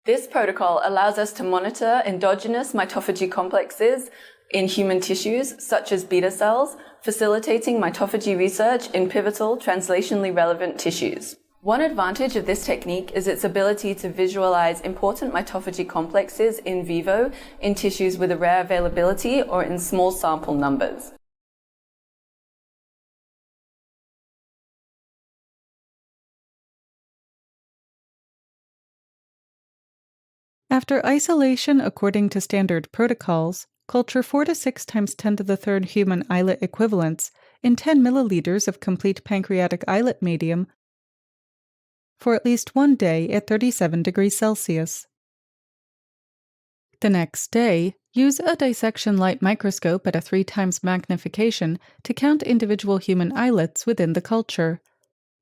This protocol allows us to monitor endogenous mitophagy complexes in human tissues, such as beta cells, facilitating mitophagy research in pivotal, translationally relevant tissues. One advantage of this technique is its ability to visualize important mitophagy complexes in vivo in tissues with a rare availability or in small sample numbers. After isolation according to standard protocols, culture 4 to 6 times 10 to the third human islet equivalents in 10 milliliters of complete pancreatic islet medium for at least 1 day at 37 degrees Celsius. The next day, use a dissection light microscope at a 3 times magnification to count individual human islets within the culture.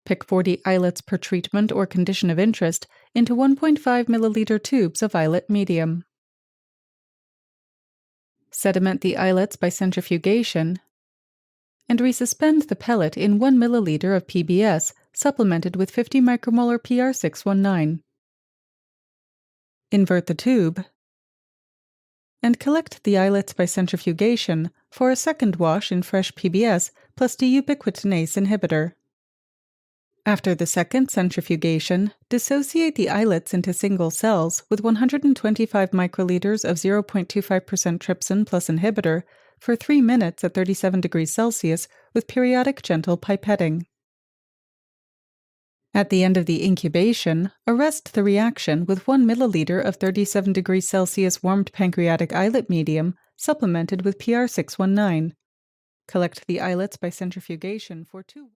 Pick 40 islets per treatment or condition of interest into 1.5 milliliter tubes of islet medium. Sediment the islets by centrifugation and resuspend the pellet in 1 milliliter of PBS supplemented with 50 micromolar PR619. Invert the tube and collect the islets by centrifugation for a second wash in fresh PBS plus deubiquitinase inhibitor. After the second centrifugation, dissociate the islets into single cells with 125 microliters of 0.25% trypsin plus inhibitor for 3 minutes at 37 degrees Celsius with periodic gentle pipetting. At the end of the incubation, arrest the reaction with 1 milliliter of 37 degrees Celsius warmed pancreatic islet medium supplemented with PR619. Collect the islets by centrifugation for 2